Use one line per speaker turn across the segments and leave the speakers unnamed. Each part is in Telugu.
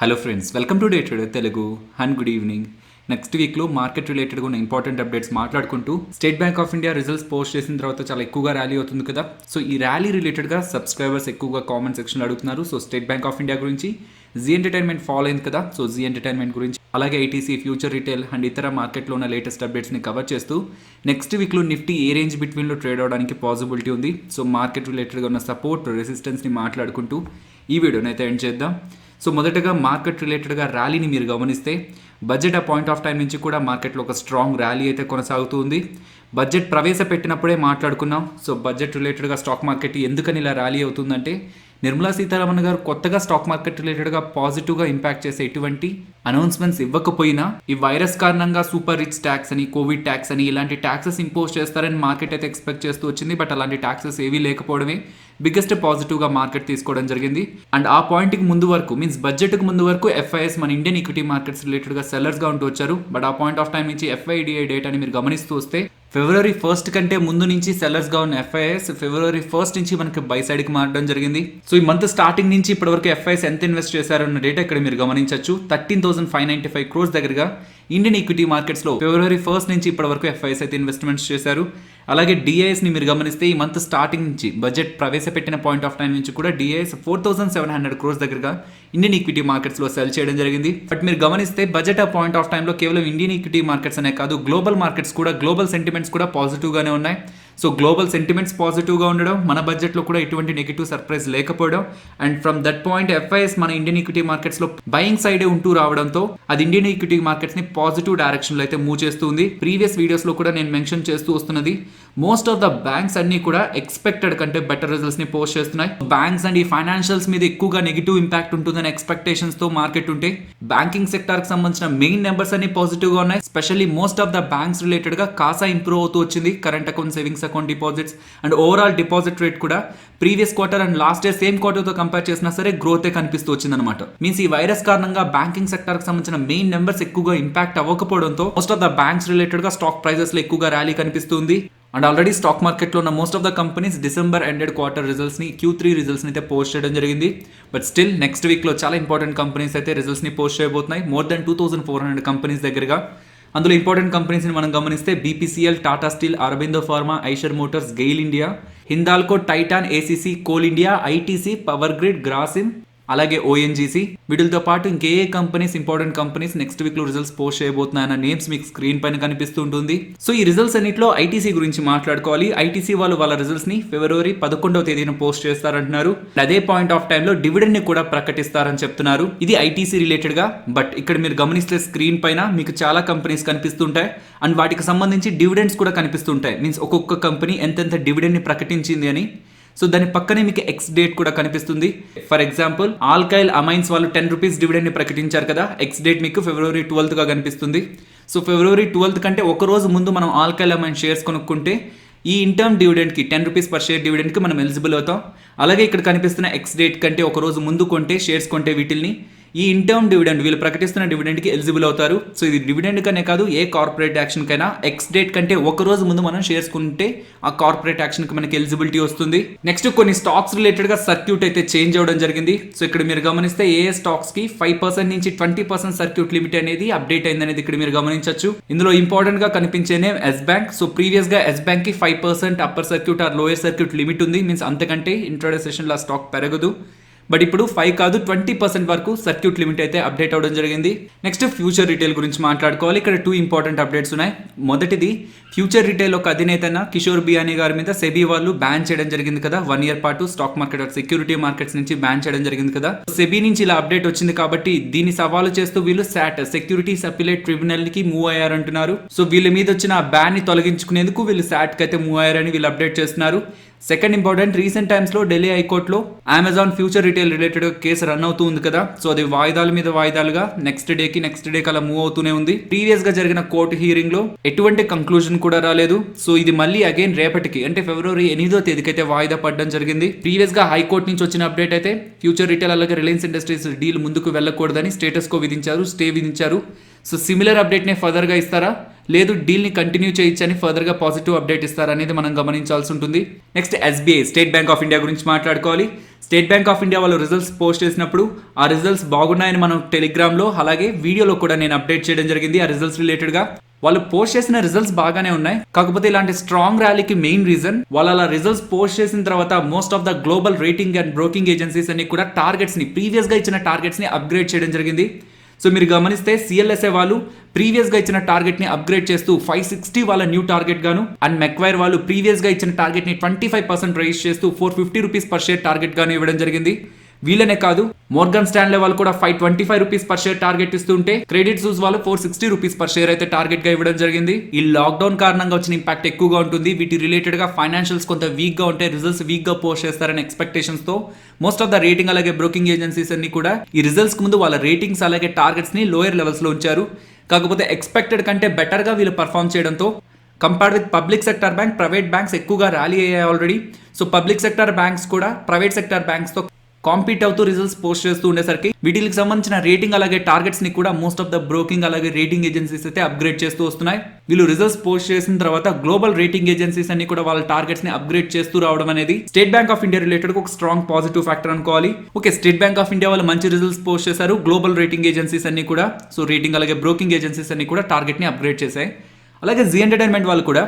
Hello friends, welcome to day trader Telugu and good evening. Next వీక్లో మార్కెట్ రిలేటెడ్గా ఉన్న ఇంపార్టెంట్ అప్డేట్స్ మాట్లాడుకుంటూ state bank of India results post చేసిన తర్వాత చాలా ఎక్కువగా ర్యాలీ అవుతుంది కదా. సో ఈ ర్యాలీ రిలేటెడ్గా సబ్స్క్రైబర్స్ ఎక్కువగా కామెంట్ సెక్షన్లో అడుగుతున్నారు. So state bank of India గురించి, జీ ఎంటర్టైన్మెంట్ ఫాలో అయింది కదా, సో జీ ఎంటర్టైన్మెంట్ గురించి, అలాగే ఐటీసీ, ఫ్యూచర్ రిటైల్ అండ్ ఇతర మార్కెట్లో ఉన్న లేటెస్ట్ అప్డేట్స్ని కవర్ చేస్తూ నెక్స్ట్ వీక్లో నిఫ్టీ ఏ రేంజ్ బిట్వీన్లో ట్రేడ్ అవడానికి పాసిబిలిటీ ఉంది, సో మార్కెట్ రిలేటెడ్గా ఉన్న సపోర్ట్, రెసిస్టెన్స్ని మాట్లాడుకుంటూ ఈ వీడియోని అయితే ఎండ్ చేద్దాం. సో మొదటగా మార్కెట్ రిలేటెడ్గా ర్యాలీని మీరు గమనిస్తే బడ్జెట్ ఆ పాయింట్ ఆఫ్ టైం నుంచి కూడా మార్కెట్లో ఒక స్ట్రాంగ్ ర్యాలీ అయితే కొనసాగుతుంది. బడ్జెట్ ప్రవేశపెట్టినప్పుడే మాట్లాడుకున్నాం. సో బడ్జెట్ రిలేటెడ్గా స్టాక్ మార్కెట్ ఎందుకని ఇలా ర్యాలీ అవుతుందంటే నిర్మలా సీతారామన్ గారు కొత్తగా స్టాక్ మార్కెట్ రిలేటెడ్గా పాజిటివ్గా ఇంపాక్ట్ చేసే ఎటువంటి అనౌన్స్మెంట్స్ ఇవ్వకపోయినా ఈ వైరస్ కారణంగా సూపర్ రిచ్ ట్యాక్స్ అని, కోవిడ్ ట్యాక్స్ అని ఇలాంటి ట్యాక్సెస్ ఇంపోజ్ చేస్తారని మార్కెట్ అయితే ఎక్స్పెక్ట్ చేస్తూ వచ్చింది. బట్ అలాంటి ట్యాక్సెస్ ఏవీ లేకపోవడమే బిగ్గెస్ట్ పాజిటివ్గా మార్కెట్ తీసుకోవడం జరిగింది. అండ్ ఆ పాయింట్కి ముందు వరకు మీన్స్ బడ్జెట్కి ముందు వరకు ఎఫ్ఐఎస్ మన ఇండియన్ ఈక్విటీ మార్కెట్స్ రిలేటెడ్గా సెల్లర్స్గా ఉంటూ వచ్చారు. బట్ ఆ పాయింట్ ఆఫ్ టైం నుంచి ఎఫ్ఐడిఐ డేటాని మీరు గమనిస్తూ వస్తే ఫిబ్రవరి 1 కంటే ముందు నుంచి సెల్లర్స్గా ఉన్న ఎఫ్ఐఎస్ ఫిబ్రవరి 1 నుంచి మనకి బై సైడ్కి మారడం జరిగింది. సో ఈ మంత్ స్టార్టింగ్ నుంచి ఇప్పటివరకు ఎఫ్ఐఎస్ ఎంత ఇన్వెస్ట్ చేశారన్న డేటా ఇక్కడ మీరు గమనించవచ్చు. 13,595 crores దగ్గరగా ఇండియన్ ఈక్విటీ మార్కెట్స్లో ఫిబ్రవరి 1 నుంచి ఇప్పటివరకు ఎఫ్ఐఎస్ అయితే ఇన్వెస్ట్మెంట్స్ చేశారు. అలాగే డిఐఎస్ని మీరు గమనిస్తే ఈ మంత్ స్టార్టింగ్ నుంచి బడ్జెట్ ప్రవేశపెట్టిన పాయింట్ ఆఫ్ టైం నుంచి కూడా డిఐఎస్ 4,700 crores దగ్గరగా ఇండియన్ ఈక్విటీ మార్కెట్స్లో సెల్ చేయడం జరిగింది. బట్ మీరు గమనిస్తే బడ్జెట్ ఆ పాయింట్ ఆఫ్ టైంలో కేవలం ఇండియన్ ఈక్విటీ మార్కెట్స్ అనే కాదు, గ్లోబల్ మార్కెట్స్ కూడా, గ్లోబల్ సెంటిమెంట్స్ కూడా పాజిటివ్గానే ఉన్నాయి. సో గ్లోబల్ సెంటిమెంట్స్ పాజిటివ్గా ఉండడం, మన బడ్జెట్లో కూడా ఎటువంటి నెగిటివ్ సర్ప్రైజ్ లేకపోవడం, and from that point FIs మన ఇండియన్ ఈక్విటీ మార్కెట్స్లో బయింగ్ సైడే ఉంటూ రావడంతో అది ఇండియన్ ఈక్విటీ మార్కెట్స్ని పాజిటివ్ డైరెక్షన్లో అయితే మూవ్ చేస్తుంది. ప్రీవియస్ వీడియోస్లో కూడా నేను మెన్షన్ చేస్తూ వస్తున్నది, మోస్ట్ ఆఫ్ ద బ్యాంక్స్ అన్ని కూడా ఎక్స్పెక్టెడ్ కంటే బెటర్ రిజల్ట్స్ని పోస్ట్ చేస్తున్నాయి. బ్యాంక్స్ అండ్ ఈ ఫైనాన్షియల్స్ మీద ఎక్కువగా నెగిటివ్ ఇంపాక్ట్ ఉంటుందని ఎక్స్పెక్టేషన్స్తో మార్కెట్ ఉంటే బ్యాంకింగ్ సెక్టార్కి సంబంధించిన మెయిన్ నెంబర్స్ అన్ని పాజిటివ్గా ఉన్నాయి. Specially most of the banks రిలేటెడ్గా కాసా ఇంప్రూవ్ అవుతూ వచ్చింది, current account, savings account deposits and overall deposit rate కూడా previous quarter and last year same quarter తో కంపేర్ చేసినా సరే గ్రోత్ కనిపిస్తూ వచ్చింది అనమాట. మీన్స్ ఈ వైరస్ కారణంగా బ్యాంకింగ్ సెక్టర్ కి సంబంధించిన మెయిన్ నెంబర్స్ ఎక్కువగా ఇంపాక్ట్ అవ్వకపోవడంతో most of the banks related గా స్టాక్ ప్రైజెస్ లో ఎక్కువగా ర్యాలీ కనిపిస్తుంది. అండ్ ఆల్రెడీ స్టాక్ మార్కెట్లో ఉన్న most of the companies December ended quarter రిజల్ట్స్ని, Q3 రిజల్ట్స్ని అయితే పోస్ట్ చేయడం జరిగింది. బట్ స్టిల్ నెక్స్ట్ వీక్లో చాలా ఇంపార్టెంట్ కంపెనీస్ అయితే రిజల్ట్స్ని పోస్ట్ చేయబోతున్నాయి. మోర్ దెన్ 2,400 కంపెనీస్ దగ్గరగా. అందులో ఇంపార్టెంట్ కంపెనీస్ని మనం గమనిస్తే BPCL, Tata steel, Aurobindo pharma, Eicher Motors, GAIL India, Hindalco, Titan, ACC, coal India, ITC, power grid, Grasim, అలాగే ఓఎన్జీసీ. వీటితో పాటు ఇంకే companies, important companies next week లో రిజల్ట్స్ పోస్ట్ చేయబోతున్నాయన్న నేమ్స్ మీకు స్క్రీన్ పైన కనిపిస్తుంటుంది. సో ఈ రిజల్ట్స్ అన్నింటిలో ఐటీసీ గురించి మాట్లాడుకోవాలి. ఐటీసీ వాళ్ళు వాళ్ళ రిజల్ట్స్ ని ఫిబ్రవరి 11వ తేదీన పోస్ట్ చేస్తారంటున్నారు. అదే పాయింట్ ఆఫ్ టైంలో డివిడెండ్ ని కూడా ప్రకటిస్తారని చెప్తున్నారు. ఇది ఐటీసీ రిలేటెడ్ గా. బట్ ఇక్కడ మీరు గమనిస్తే స్క్రీన్ పైన మీకు చాలా కంపెనీస్ కనిపిస్తుంటాయి అండ్ వాటికి సంబంధించి డివిడెండ్స్ కూడా కనిపిస్తుంటాయి. మీన్స్ ఒక్కొక్క కంపెనీ ఎంతెంత డివిడెండ్ ని ప్రకటించింది అని. సో దాని పక్కనే మీకు ఎక్స్ డేట్ కూడా కనిపిస్తుంది. ఫర్ ఎగ్జాంపుల్ ఆల్కైల్ అమైన్స్ వాళ్ళు 10 రూపీస్ డివిడెండ్ ని ప్రకటించారు కదా, ఎక్స్ డేట్ మీకు ఫిబ్రవరి 12th గా కనిపిస్తుంది. సో ఫిబ్రవరి 12th కంటే ఒక రోజు ముందు మనం ఆల్కైల్ అమైన్ షేర్స్ కొనుక్కుంటే ఈ ఇంటర్మ్ డివిడెండ్కి 10 రూపీస్ పర్ షేర్ డివిడెండ్కి మనం ఎలిజిబుల్ అవుతాం. అలాగే ఇక్కడ కనిపిస్తున్న ఎక్స్ డేట్ కంటే ఒక రోజు ముందు కొంటే, షేర్స్ కొంటే వీటిల్ని ఈ ఇంటర్మ్ డివిడెండ్ వీళ్ళు ప్రకటిస్తున్న డివిడెండ్కి ఎలిజిబుల్ అవుతారు. సో ఇది డివిడెండ్ కనే కాదు, ఏ కార్పొరేట్ యాక్షన్ కైనా ఎక్స్ డేట్ కంటే ఒక రోజు ముందు మనం షేర్స్ కొంటే ఆ కార్పొరేట్ యాక్షన్ కి మనకి ఎలిజిబిలిటీ వస్తుంది. నెక్స్ట్ కొన్ని స్టాక్స్ రిలేటెడ్ గా సర్క్యూట్ అయితే చేంజ్ అవ్వడం జరిగింది. సో ఇక్కడ మీరు గమనిస్తే ఏ స్టాక్స్ కి 5% నుంచి 20% సర్క్యూట్ లిమిట్ అనేది అప్డేట్ అయింది అనేది ఇక్కడ మీరు గమనించవచ్చు. ఇందులో ఇంపార్టెంట్ గా కనిపించే name Yes Bank. So previous గా ఎస్ బ్యాంక్ కి 5% upper circuit or lower circuit limit ఉంది. మీన్స్ అంతకంటే ఇంట్రాడే సెషన్ లో స్టాక్ పెరగదు. బట్ ఇప్పుడు 5 కాదు 20% వరకు సర్క్యూట్ లిమిట్ అయితే అప్డేట్ అవ్వడం జరిగింది. నెక్స్ట్ ఫ్యూచర్ రిటైల్ గురించి మాట్లాడుకోవాలి. ఇక్కడ 2 ఇంపార్టెంట్ అప్డేట్స్ ఉన్నాయి. మొదటిది, ఫ్యూచర్ రిటైల్ ఒక అధినేత కిషోర్ బియానీ గారి మీద సెబీ వాళ్ళు బ్యాన్ చేయడం జరిగింది కదా, 1 year పాటు స్టాక్ మార్కెట్, సెక్యూరిటీ మార్కెట్స్ నుంచి బ్యాన్ చేయడం జరిగింది కదా. సెబీ నుంచి ఇలా అప్డేట్ వచ్చింది కాబట్టి దీన్ని సవాలు చేస్తూ వీళ్ళు సాట్, సెక్యూరిటీస్ అపిలేట్ ట్రిబ్యునల్ కి మూవ్ అయ్యారంటున్నారు. సో వీళ్ళ మీద వచ్చిన ఆ బ్యాన్ ని తొలగించుకునేందుకు వీళ్ళు సాట్ కి అయితే మూవ్ అయ్యారని వీళ్ళు అప్డేట్ చేస్తున్నారు. సెకండ్ ఇంపార్టెంట్, రీసెంట్ టైమ్స్ లో ఢిల్లీ హైకోర్టులో Amazon future retail related case run అవుతూ ఉంది కదా. సో అది వాయిదాల మీద వాయిదాలుగా నెక్స్ట్ డే అలా మూవ్ అవుతూనే ఉంది. ప్రీవియస్ గా జరిగిన కోర్టు హియరింగ్ లో ఎటువంటి కంక్లూజన్ కూడా రాలేదు. సో ఇది మళ్ళీ అగైన్ రేపటికి అంటే ఫిబ్రవరి 8వ తేదీకి అయితే వాయిదా పడడం జరిగింది. ప్రీవియస్ గా హైకోర్టు నుంచి వచ్చిన అప్డేట్ అయితే ఫ్యూచర్ రిటైల్ అలాగే రిలయన్స్ ఇండస్ట్రీస్ డీల్ ముందుకు వెళ్ళకూడదని స్టేటస్ కో విధించారు, స్టే విధించారు. సో సిమిలర్ అప్డేట్ నే ఫర్దర్ గా ఇస్తారా లేదు డీల్ని కంటిన్యూ చేయొచ్చని ఫర్దర్గా పాజిటివ్ అప్డేట్ ఇస్తారనేది మనం గమనించాల్సి ఉంటుంది. Next SBI state bank of India గురించి మాట్లాడుకోవాలి. స్టేట్ బ్యాంక్ ఆఫ్ ఇండియా వాళ్ళు రిజల్ట్స్ పోస్ట్ చేసినప్పుడు ఆ రిజల్ట్స్ బాగున్నాయని మనం టెలిగ్రామ్లో అలాగే వీడియోలో కూడా నేను అప్డేట్ చేయడం జరిగింది. ఆ రిజల్ట్స్ రిలేటెడ్గా వాళ్ళు పోస్ట్ చేసిన రిజల్ట్స్ బాగానే ఉన్నాయి. కాకపోతే ఇలాంటి స్ట్రాంగ్ ర్యాలీకి మెయిన్ రీజన్ వాళ్ళు అలా రిజల్ట్స్ పోస్ట్ చేసిన తర్వాత most of the global rating and broking agencies అన్ని కూడా టార్గెట్స్ని ప్రీవియస్గా ఇచ్చిన టార్గెట్స్ని అప్గ్రేడ్ చేయడం జరిగింది. సో మీరు గమనిస్తే సిఎల్ఎస్ఏ వాళ్ళు ప్రీవియస్గా ఇచ్చిన టార్గెట్ని అప్గ్రేడ్ చేస్తూ 560 వాళ్ళ న్యూ టార్గెట్ గాను, అండ్ మెక్వైర్ వాళ్ళు ప్రీవియస్గా ఇచ్చిన టార్గెట్ని 25% రైజ్ చేస్తూ 450 రూపీస్ పర్ షేర్ టార్గెట్ గాను ఇవ్వడం జరిగింది. వీళ్ళనే కాదు, మోర్గన్ స్టాన్లే వాళ్ళు కూడా 525 రూపీస్ పర్ షేర్ టార్గెట్ ఇస్తుంటే క్రెడిట్ సూస్ వాళ్ళు 460 రూపీస్ పర్ షేర్ అయితే టార్గెట్ గా ఇవ్వడం జరిగింది. ఈ లాక్డౌన్ కారణంగా వచ్చిన ఇంపాక్ట్ ఎక్కువగా ఉంటుంది. వీటి రిలేటెడ్ గా ఫైనాన్షియల్స్ కొంత వీక్ గా ఉంటే రిజల్ట్స్ వీక్ గా పోస్ట్ చేస్తారనే ఎక్స్పెక్టేషన్స్ తో మోస్ట్ ఆఫ్ ద రేటింగ్ అలాగే బ్రోకింగ్ ఏజెన్సీస్ అన్ని కూడా ఈ రిజల్ట్స్ కు ముందు వాళ్ళ రేటింగ్స్ అలాగే టార్గెట్స్ ని లోయర్ లెవెల్స్ లో ఉంచారు. కాకపోతే ఎక్స్పెక్టెడ్ కంటే బెటర్ గా వీళ్ళు పర్ఫామ్ చేయడంతో compared with public sector bank, private banks ఎక్కువగా ర్యాలీ అయ్యాయి already. So public sector banks కూడా ప్రైవేట్ సెక్టర్ బ్యాంక్స్ తో కాంపీట్ అవుతూ రిజల్ట్స్ పోస్ట్ చేస్తూ ఉండేసరికి వీటికి సంబంధించిన రేటింగ్ అలాగే టార్గెట్స్ ని కూడా మోస్ట్ ఆఫ్ ద బ్రోకింగ్ అలాగే రేటింగ్ ఏజెన్సీస్ అయితే అప్గ్రేడ్ చేస్తూ వస్తున్నాయి. వీళ్ళు రిజల్ట్స్ పోస్ట్ చేసిన తర్వాత గ్లోబల్ రేటింగ్ ఏజెన్సీస్ అన్ని కూడా వాళ్ళ టార్గెట్స్ ని అప్గ్రేడ్ చేస్తూ రావడం అనేది state bank of India related ఒక స్ట్రాంగ్ పాజిటివ్ ఫ్యాక్టర్ అనుకోవాలి. Okay, state bank of India వాళ్ళు మంచి రిజల్ట్స్ పోస్ట్ చేశారు. గ్లోబల్ రేటింగ్ ఏజెన్సీస్ అన్ని కూడా, సో రేటింగ్ అలాగే బ్రోకింగ్ ఏజెన్సీస్ అన్ని కూడా టార్గెట్ ని అప్గ్రేడ్ చేశాయి. అలాగే జీ ఎంటర్టైన్మెంట్ వాళ్ళు కూడా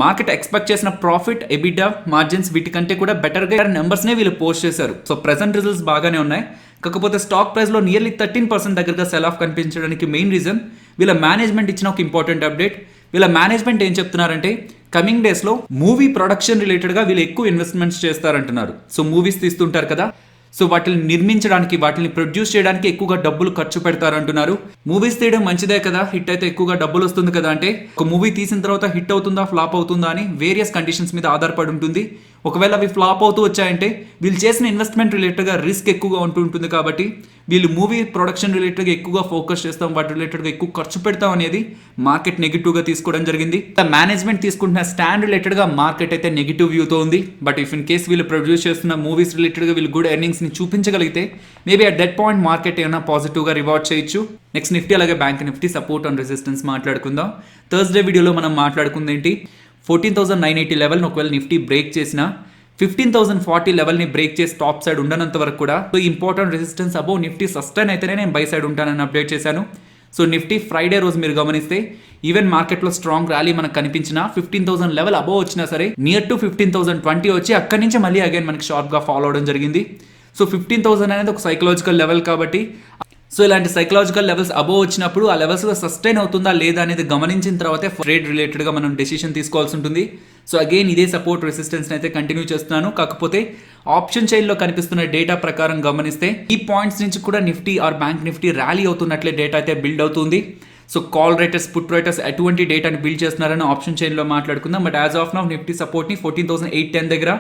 మార్కెట్ ఎక్స్పెక్ట్ చేసిన ప్రాఫిట్, ఎబిటా, మార్జిన్స్ వీటికంటే కూడా బెటర్గా నెంబర్స్నే వీళ్ళు పోస్ట్ చేశారు. సో ప్రెసెంట్ రిజల్ట్స్ బాగానే ఉన్నాయి. కాకపోతే స్టాక్ ప్రైస్లో నియర్లీ 13% దగ్గరగా సెల్ ఆఫ్ కనిపించడానికి మెయిన్ రీజన్ వీళ్ళ మేనేజ్మెంట్ ఇచ్చిన ఒక ఇంపార్టెంట్ అప్డేట్. వీళ్ళ మేనేజ్మెంట్ ఏం చెప్తున్నారంటే కమింగ్ డేస్లో మూవీ ప్రొడక్షన్ రిలేటెడ్గా వీళ్ళు ఎక్కువ ఇన్వెస్ట్మెంట్స్ చేస్తారంటున్నారు. సో మూవీస్ తీస్తుంటారు కదా, సో వాటిని నిర్మించడానికి, వాటిని ప్రొడ్యూస్ చేయడానికి ఎక్కువగా డబ్బులు ఖర్చు పెడతారంటున్నారు. మూవీస్ తీయడం మంచిదే కదా, హిట్ అయితే ఎక్కువగా డబ్బులు వస్తుంది కదా అంటే ఒక మూవీ తీసిన తర్వాత హిట్ అవుతుందా ఫ్లాప్ అవుతుందా అని వేరియస్ కండిషన్స్ మీద ఆధారపడి ఉంటుంది. ఒకవేళ అవి ఫ్లాప్ అవుతూ వచ్చాయంటే వీళ్ళు చేసిన ఇన్వెస్ట్మెంట్ రిలేటెడ్గా రిస్క్ ఎక్కువగా ఉంటుంది. కాబట్టి వీళ్ళు మూవీ ప్రొడక్షన్ రిలేటెడ్గా ఎక్కువగా ఫోకస్ చేస్తాం, వాటి రిలేటెడ్గా ఎక్కువ ఖర్చు పెడతాం అనేది మార్కెట్ నెగిటివ్గా తీసుకోవడం జరిగింది. మేనేజ్మెంట్ తీసుకుంటున్న స్టాండ్ రిలేటెడ్గా మార్కెట్ అయితే నెగిటివ్ వ్యూతో ఉంది. బట్ ఇఫ్ ఇన్ కేస్ వీళ్ళు ప్రొడ్యూస్ చేస్తున్న మూవీస్ రిలేటెడ్గా వీళ్ళు గుడ్ ఎర్నింగ్స్ని చూపించగలిగితే maybe at that point market ఏమైనా పాజిటివ్గా రివార్డ్ చేయొచ్చు. నెక్స్ట్ నిఫ్టీ అలాగే bank Nifty support and resistance మాట్లాడుకుందాం. థర్స్డే వీడియోలో మనం మాట్లాడుకుంది ఏంటి, 14,980 లెవెల్ని ఒకవేళ నిఫ్టీ బ్రేక్ చేసిన 15,040 లెవెల్ని బ్రేక్ చేసి టాప్ సైడ్ ఉండనంత వరకు కూడా so important resistance above Nifty sustain అయితేనే నేను బై సైడ్ ఉంటానని అప్డేట్ చేశాను. సో నిఫ్టీ ఫ్రైడే రోజు మీరు గమనిస్తే ఈవెన్ మార్కెట్లో స్ట్రాంగ్ ర్యాలీ మనకు కనిపించిన 15,000 లెవెల్ అబోవ్ వచ్చినా సరే నియర్ టు 15,020 వచ్చి అక్కడి నుంచి మళ్ళీ అగైన్ మనకి షార్ప్గా ఫాలో అవడం జరిగింది. సో 15,000 అనేది ఒక సైకలాజికల్ లెవెల్ కాబట్టి సో ఇలాంటి సైకలాజికల్ లెవెల్స్ అబోవ్ వచ్చినప్పుడు ఆ లెవెల్స్ సస్టైన్ అవుతుందా లేదా అనేది గమనించిన తర్వాతే ట్రేడ్ రిలేటెడ్గా మనం డెసిషన్ తీసుకోవాల్సి ఉంటుంది. సో అగైన్ ఇదే సపోర్ట్ రెసిస్టెన్స్ అయితే కంటిన్యూ చేస్తున్నాను. కాకపోతే ఆప్షన్ చైన్లో కనిపిస్తున్న డేటా ప్రకారం గమనిస్తే ఈ పాయింట్స్ నుంచి కూడా Nifty or bank Nifty rally అవుతున్నట్లే డేటా అయితే బిల్డ్ అవుతుంది. So call writers, put writers ఎటువంటి డేటాని బిల్డ్ చేస్తున్నారని ఆప్షన్ చైన్లో మాట్లాడుకుందాం. But as of now Nifty సపోర్ట్ని 14,810 దగ్గర,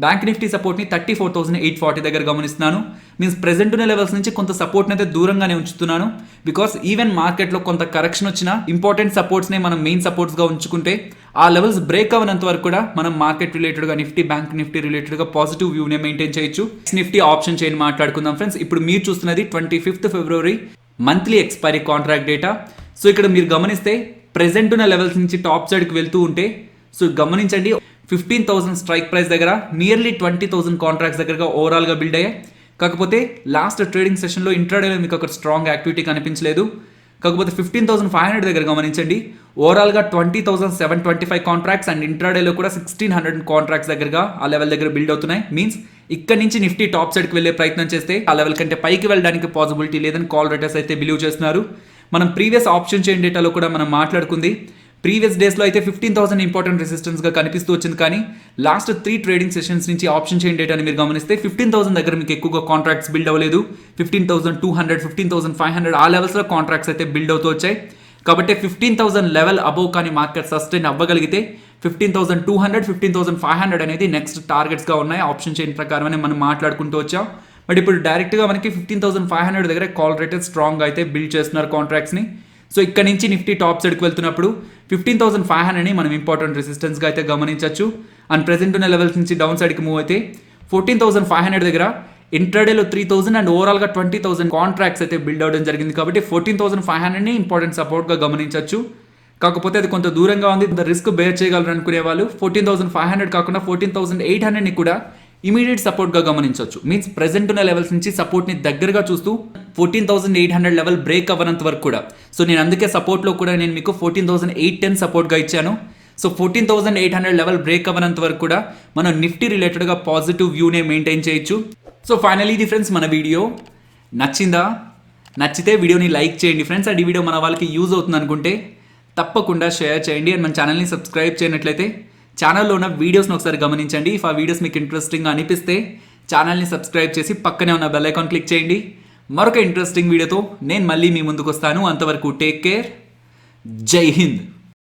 బ్యాంక్ నిఫ్టీ సపోర్ట్ని 34,840 దగ్గర గమనిస్తున్నాను. మీన్స్ ప్రెజెంట్ ఉన్న లెవెల్స్ నుంచి కొంత సపోర్ట్ని అయితే దూరంగానే ఉంచుతున్నాను. బికాస్ ఈవెన్ మార్కెట్లో కొంత కరెక్షన్ వచ్చినా ఇంపార్టెంట్ సపోర్ట్స్ని మనం మెయిన్ సపోర్ట్స్గా ఉంచుకుంటే ఆ లెవెల్స్ బ్రేక్ అవ్వనంత వరకు కూడా మనం మార్కెట్ రిలేటెడ్గా నిఫ్టీ, బ్యాంక్ నిఫ్టీ రిలేటెడ్గా పాజిటివ్ వ్యూనే మెయింటైన్ చేయొచ్చు. నిఫ్టీ ఆప్షన్ చైన్ మాట్లాడుకుందాం ఫ్రెండ్స్. ఇప్పుడు మీరు చూస్తున్నది 25th February monthly expiry contract data. So ఇక్కడ మీరు గమనిస్తే ప్రెజెంట్ ఉన్న లెవెల్స్ నుంచి టాప్ సైడ్కి వెళ్తూ ఉంటే సో గమనించండి 15,000 స్ట్రైక్ ప్రైస్ దగ్గర నియర్లీ 20,000 కాంట్రాక్ట్స్ దగ్గరగా ఓవరాల్గా బిల్డ్ అయ్యాయి. కాకపోతే లాస్ట్ ట్రేడింగ్ సెషన్లో ఇంట్రాడేలో మీకు ఒక స్ట్రాంగ్ యాక్టివిటీ కనిపించలేదు. కాకపోతే 15,500 దగ్గర గమనించండి ఓవరాల్గా 20,725 కాంట్రాక్ట్స్ అండ్ ఇంట్రాడేలో కూడా 1,600 కాంట్రాక్ట్స్ దగ్గరగా ఆ లెవెల్ దగ్గర బిల్డ్ అవుతున్నాయి. మీన్స్ ఇక్కడ నుంచి నిఫ్టీ టాప్ సైడ్కి వెళ్ళే ప్రయత్నం చేస్తే ఆ లెవెల్ కంటే పైకి వెళ్ళడానికి పాసిబిలిటీ లేదని కాల్ రేటర్స్ అయితే బిలీవ్ చేస్తున్నారు. మనం ప్రీవియస్ ఆప్షన్ చైన్ డేటాలో కూడా మనం మాట్లాడుకుంది ప్రీవియస్ డేస్లో అయితే 15,000 ఇంపార్టెంట్ రెసిస్టెన్స్గా కనిపిస్తూ వచ్చింది. కానీ లాస్ట్ 3 ట్రేడింగ్ సెషన్స్ నుంచి ఆప్షన్ చైన్ డేటాని మీరు గమనిస్తే 15,000 దగ్గర మీకు ఎక్కువగా కాంట్రాక్ట్స్ బిల్డ్ అవ్వలేదు. 15,200, 15,500 ఆ లెవెల్స్లో కాంట్రాక్ట్స్ అయితే బిల్డ్ అవుతూ వచ్చాయి. కాబట్టి 15,000 లెవెల్ అబోవ్ కానీ మార్కెట్ సస్టైన్ అవ్వగలిగితే 15,200, 15,500 అనేది నెక్స్ట్ టార్గెట్స్గా ఉన్నాయి ఆప్షన్ చైన్ ప్రకారమని మనం మాట్లాడుకుంటూ వచ్చాం. బట్ ఇప్పుడు డైరెక్ట్గా మనకి 15,500 దగ్గర కాల్ రేటెడ్ స్ట్రాంగ్ అయితే బిల్డ్ చేస్తున్నారు కాంట్రాక్ట్స్ని. సో ఇక్కడ నుంచి నిఫ్టీ టాప్ సైడ్కి వెళ్తున్నప్పుడు 15,500ని మనం ఇంపార్టెంట్ రెసిస్టెన్స్గా అయితే గమనించవచ్చు. అండ్ ప్రెజెంట్ ఉన్న లెవెల్స్ నుంచి డౌన్ సైడ్కి మూవ్ అయితే 14,500 దగ్గర ఇంట్రాడేలో 3,000 అండ్ ఓవరాల్గా 20,000 కాంట్రాక్ట్స్ అయితే బిల్డ్ అవడం జరిగింది. కాబట్టి 14,500ని ఇంపార్టెంట్ సపోర్ట్గా గమనించవచ్చు. కాకపోతే అది కొంత దూరంగా ఉంది, ఇంత రిస్క్ బేర్ చేయగలరు అనుకునే వాళ్ళు 14,500 కాకుండా 14,800ని కూడా ఇమీడియట్ సపోర్ట్గా గమనించవచ్చు. మీన్స్ ప్రెసెంట్ ఉన్న లెవెల్స్ నుంచి సపోర్ట్ని దగ్గరగా చూస్తూ 14,800 లెవెల్ బ్రేక్ అవ్వనంత వరకు కూడా. సో నేను అందుకే సపోర్ట్లో కూడా నేను మీకు 14,810 సపోర్ట్గా ఇచ్చాను. సో 14,800 లెవెల్ బ్రేక్ అవ్వనంత వరకు కూడా మనం నిఫ్టీ రిలేటెడ్గా పాజిటివ్ వ్యూనే మెయింటైన్ చేయొచ్చు. సో ఫైనలీ ఇది ఫ్రెండ్స్ మన వీడియో నచ్చిందా? నచ్చితే వీడియోని లైక్ చేయండి ఫ్రెండ్స్. అండ్ ఈ వీడియో మన వాళ్ళకి యూజ్ అవుతుంది అనుకుంటే తప్పకుండా షేర్ చేయండి. అండ్ మన ఛానల్ని సబ్స్క్రైబ్ చేయనట్లయితే ఛానల్లో ఉన్న వీడియోస్ని ఒకసారి గమనించండి. ఇఫ్ ఆ వీడియోస్ మీకు ఇంట్రెస్టింగ్గా అనిపిస్తే ఛానల్ని సబ్స్క్రైబ్ చేసి పక్కనే ఉన్న బెల్ ఐకాన్ క్లిక్ చేయండి. మరొక ఇంట్రెస్టింగ్ వీడియోతో నేను మళ్ళీ మీ ముందుకు వస్తాను. అంతవరకు టేక్ కేర్. జై హింద్.